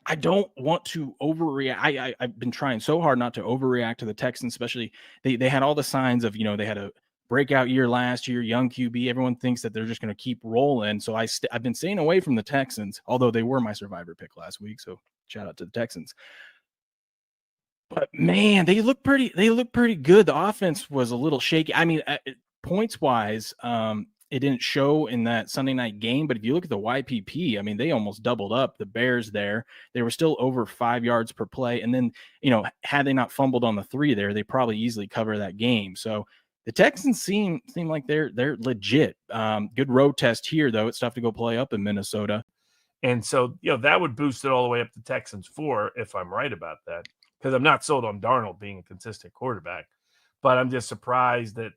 I don't want to overreact. I've been trying so hard not to overreact to the Texans, especially they had all the signs of, they had a breakout year last year, young QB. Everyone thinks that they're just going to keep rolling. So I've been staying away from the Texans, although they were my survivor pick last week. So shout out to the Texans. But man, they look pretty good. The offense was a little shaky. I mean, points wise, it didn't show in that Sunday night game, but if you look at the YPP, I mean, they almost doubled up the Bears there. They were still over 5 yards per play. And then, had they not fumbled on the 3 there, they probably easily cover that game. So the Texans seem like they're legit. Good road test here, though. It's tough to go play up in Minnesota. And so, that would boost it all the way up to Texans 4, if I'm right about that, because I'm not sold on Darnold being a consistent quarterback. But I'm just surprised that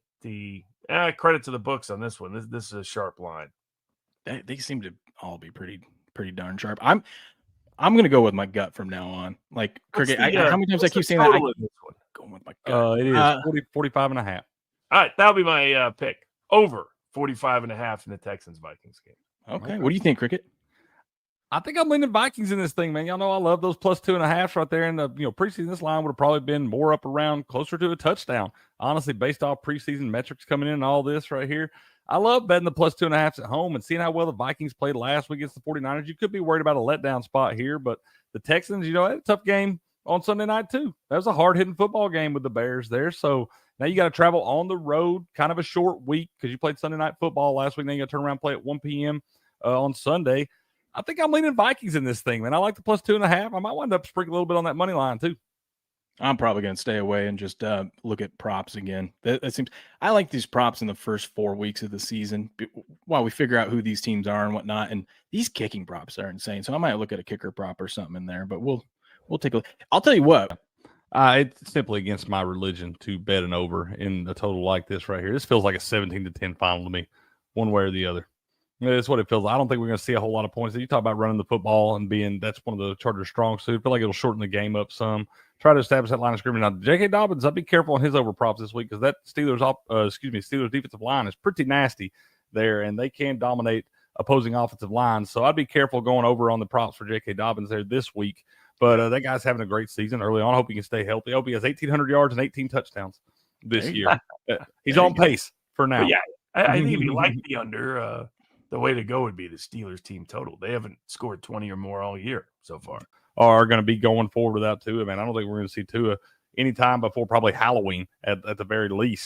credit to the books on this one. This is a sharp line. They seem to all be pretty darn sharp. I'm going to go with my gut from now on. Like, Cricket, how many times I keep saying that? I'm going with my gut. It is 45 and a half. All right, that'll be my pick. Over 45 and a half in the Texans-Vikings game. Okay. What do you think, Cricket? I think I'm leaning Vikings in this thing, man. Y'all know I love those plus 2.5 right there. In the preseason, this line would have probably been more up around closer to a touchdown. Honestly, based off preseason metrics coming in and all this right here, I love betting the plus 2.5s at home and seeing how well the Vikings played last week against the 49ers. You could be worried about a letdown spot here, but the Texans, had a tough game on Sunday night too. That was a hard-hitting football game with the Bears there. So now you got to travel on the road, kind of a short week because you played Sunday night football last week. Then you got to turn around and play at 1 p.m. On Sunday. I think I'm leaning Vikings in this thing, man. I like the plus 2.5. I might wind up sprinkling a little bit on that money line too. I'm probably going to stay away and just look at props again. That seems. I like these props in the first 4 weeks of the season while we figure out who these teams are and whatnot. And these kicking props are insane. So I might look at a kicker prop or something in there. But we'll take a look. I'll tell you what. It's simply against my religion to bet an over in a total like this right here. This feels like a 17-10 final to me, one way or the other. That's what it feels like. I don't think we're going to see a whole lot of points. You talk about running the football and that's one of the Chargers' strong suit. I feel like it'll shorten the game up some. Try to establish that line of scrimmage. Now, J.K. Dobbins, I'd be careful on his over props this week because that Steelers defensive line is pretty nasty there, and they can dominate opposing offensive lines. So I'd be careful going over on the props for J.K. Dobbins there this week. But that guy's having a great season early on. I hope he can stay healthy. I hope he has 1,800 yards and 18 touchdowns this year. He's on pace for now. But yeah, I think if you like the under, the way to go would be the Steelers team total. They haven't scored 20 or more all year so far. Are going to be going forward without Tua, man. I don't think we're going to see Tua anytime before probably Halloween at the very least.